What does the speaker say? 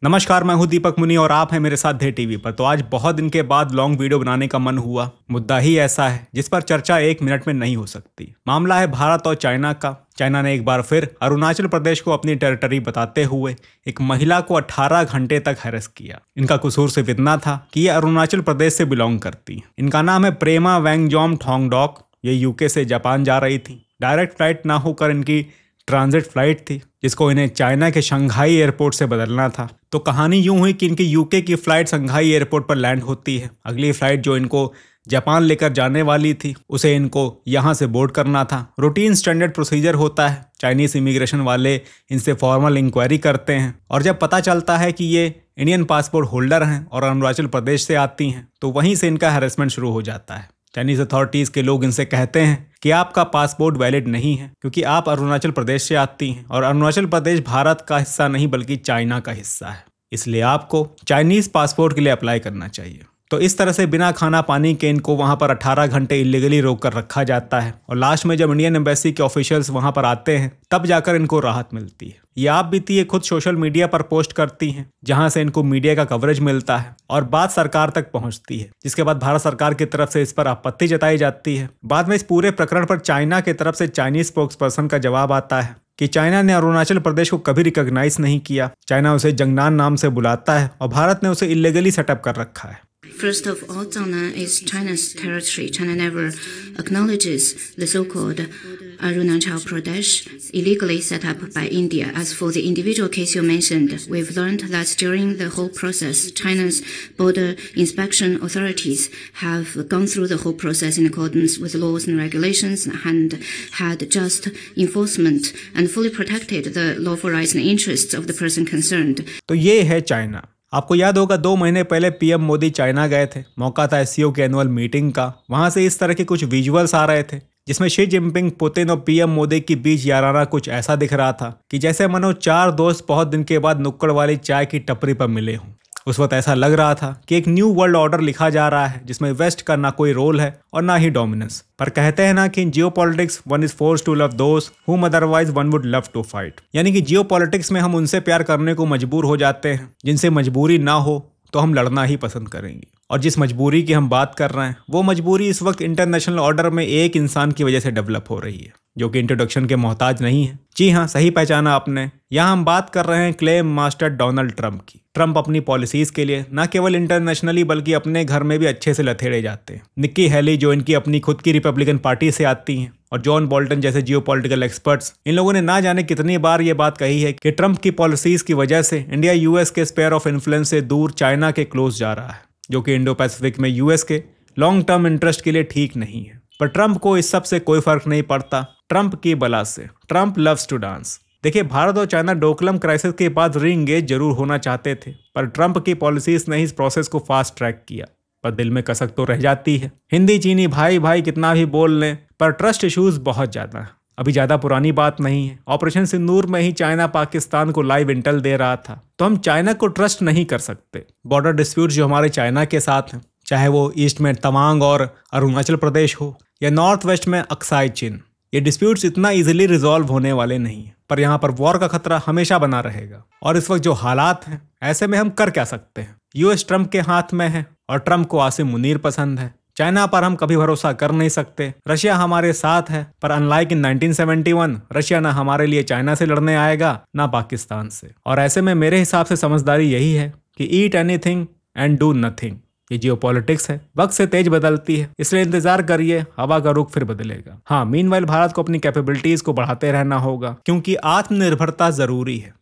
नमस्कार, मैं हूं दीपक मुनि और आप हैं मेरे साथ धे टीवी पर। तो आज बहुत दिन के बाद लॉन्ग वीडियो बनाने का मन हुआ। मुद्दा ही ऐसा है जिस पर चर्चा 1 मिनट में नहीं हो सकती। मामला है भारत और चाइना का। चाइना ने एक बार फिर अरुणाचल प्रदेश को अपनी टेरिटरी बताते हुए एक महिला को 18 घंटे तक हैरेस किया। इनका कसूर सिर्फ इतना था कि ये अरुणाचल प्रदेश से बिलोंग करती हैं। इनका नाम है प्रेमा वेंगजॉम थोंगडॉक। ये यूके से जापान जा रही थी। डायरेक्ट फ्लाइट ना होकर इनकी ट्रांजिट फ्लाइट थी, जिसको इन्हें चाइना के शंघाई एयरपोर्ट से बदलना था। तो कहानी यूं हुई कि इनकी यूके की फ्लाइट शंघाई एयरपोर्ट पर लैंड होती है। अगली फ्लाइट जो इनको जापान लेकर जाने वाली थी, उसे इनको यहाँ से बोर्ड करना था। रूटीन स्टैंडर्ड प्रोसीजर होता है। चाइनीज इमिग्रेशन वाले इनसे फॉर्मल इंक्वायरी करते हैं और जब पता चलता है कि ये इंडियन पासपोर्ट होल्डर हैं और अरुणाचल प्रदेश से आती हैं, तो वहीं से इनका हैरेसमेंट शुरू हो जाता है। चाइनीज अथॉरिटीज़ के लोग इनसे कहते हैं कि आपका पासपोर्ट वैलिड नहीं है क्योंकि आप अरुणाचल प्रदेश से आती हैं और अरुणाचल प्रदेश भारत का हिस्सा नहीं बल्कि चाइना का हिस्सा है, इसलिए आपको चाइनीज़ पासपोर्ट के लिए अप्लाई करना चाहिए। तो इस तरह से बिना खाना पानी के इनको वहाँ पर 18 घंटे इलीगली रोक कर रखा जाता है और लास्ट में जब इंडियन एम्बेसी के ऑफिशियल्स वहाँ पर आते हैं तब जाकर इनको राहत मिलती है। ये आप बीती खुद सोशल मीडिया पर पोस्ट करती हैं, जहाँ से इनको मीडिया का कवरेज मिलता है और बात सरकार तक पहुँचती है, जिसके बाद भारत सरकार की तरफ से इस पर आपत्ति जताई जाती है। बाद में इस पूरे प्रकरण पर चाइना की तरफ से चाइनीज स्पोक्स पर्सन का जवाब आता है कि चाइना ने अरुणाचल प्रदेश को कभी रिकॉग्नाइज नहीं किया। चाइना उसे जंगनान नाम से बुलाता है और भारत ने उसे इलीगली सेटअप कर रखा है। First of all, Zangnan is China's territory. China never acknowledges the so-called Arunachal Pradesh illegally set up by India. As for the individual case you mentioned, we've learned that during the whole process, China's border inspection authorities have gone through the whole process in accordance with laws and regulations and had just enforcement and fully protected the lawful rights and interests of the person concerned. तो ये है China. आपको याद होगा 2 महीने पहले PM Modi China गए थे। मौका था एससीओ के एनुअल मीटिंग का। वहां से इस तरह के कुछ विजुअल्स आ रहे थे जिसमें शी जिनपिंग, पुतिन और पीएम मोदी के बीच याराना कुछ ऐसा दिख रहा था कि जैसे मानो 4 दोस्त बहुत दिन के बाद नुक्कड़ वाली चाय की टपरी पर मिले हों। उस वक्त ऐसा लग रहा था कि एक न्यू वर्ल्ड ऑर्डर लिखा जा रहा है जिसमें वेस्ट का ना कोई रोल है और ना ही डोमिनेंस। पर कहते हैं ना कि in geopolitics one is forced to love those whom otherwise one would love to fight. यानी कि जियोपॉलिटिक्स में हम उनसे प्यार करने को मजबूर हो जाते हैं जिनसे मजबूरी ना हो तो हम लड़ना ही पसंद करेंगे। और जिस मजबूरी की हम बात कर रहे हैं वो मजबूरी इस वक्त इंटरनेशनल ऑर्डर में एक इंसान की वजह से डेवलप हो रही है जो कि इंट्रोडक्शन के मोहताज नहीं है। जी हाँ, सही पहचाना आपने। यहाँ हम बात कर रहे हैं क्लेम मास्टर डोनाल्ड ट्रंप की। ट्रंप अपनी पॉलिसीज के लिए न केवल इंटरनेशनली बल्कि अपने घर में भी अच्छे से लथेड़े जाते हैं। निक्की हेली जो इनकी अपनी खुद की रिपब्लिकन पार्टी से आती हैं और जॉन बोल्टन जैसे जियोपॉलिटिकल एक्सपर्ट्स, इन लोगों ने ना जाने कितनी बार ये बात कही है कि ट्रंप की पॉलिसीज की वजह से इंडिया यूएस के स्पेयर ऑफ इन्फ्लुएंस से दूर चाइना के क्लोज जा रहा है, जो कि इंडो पैसिफिक में यूएस के लॉन्ग टर्म इंटरेस्ट के लिए ठीक नहीं है। पर ट्रंप को इस सब से कोई फर्क नहीं पड़ता। ट्रंप की बला से ट्रंप लव्स टू डांस। देखिए, भारत और चाइना डोकलम क्राइसिस के बाद रीएंगेज जरूर होना चाहते थे, पर ट्रंप की पॉलिसीज ने इस प्रोसेस को फास्ट ट्रैक किया। पर दिल में कसक तो रह जाती है। हिंदी चीनी भाई भाई कितना भी बोल लें, पर ट्रस्ट इश्यूज बहुत ज्यादा है। अभी ज्यादा पुरानी बात नहीं है। ऑपरेशन सिंदूर में ही चाइना पाकिस्तान को लाइव इंटेल दे रहा था, तो हम चाइना को ट्रस्ट नहीं कर सकते। बॉर्डर डिस्प्यूट जो हमारे चाइना के साथ हैं, चाहे वो ईस्ट में तवांग और अरुणाचल प्रदेश हो या नॉर्थ वेस्ट में अक्साई चीन, ये डिस्प्यूट्स इतना इजीली रिजॉल्व होने वाले नहीं है। पर यहाँ पर वॉर का खतरा हमेशा बना रहेगा। और इस वक्त जो हालात हैं, ऐसे में हम कर क्या सकते हैं? यूएस ट्रंप के हाथ में है और ट्रंप को आसिम मुनीर पसंद है। चाइना पर हम कभी भरोसा कर नहीं सकते। रशिया हमारे साथ है, पर अनलाइक इन 1971 रशिया ना हमारे लिए चाइना से लड़ने आएगा ना पाकिस्तान से। और ऐसे में मेरे हिसाब से समझदारी यही है कि eat anything and do nothing. ये जियोपॉलिटिक्स है, वक्त से तेज बदलती है, इसलिए इंतजार करिए, हवा का रुख फिर बदलेगा। हाँ, मीनवाइल भारत को अपनी कैपेबिलिटीज को बढ़ाते रहना होगा क्योंकि आत्मनिर्भरता जरूरी है।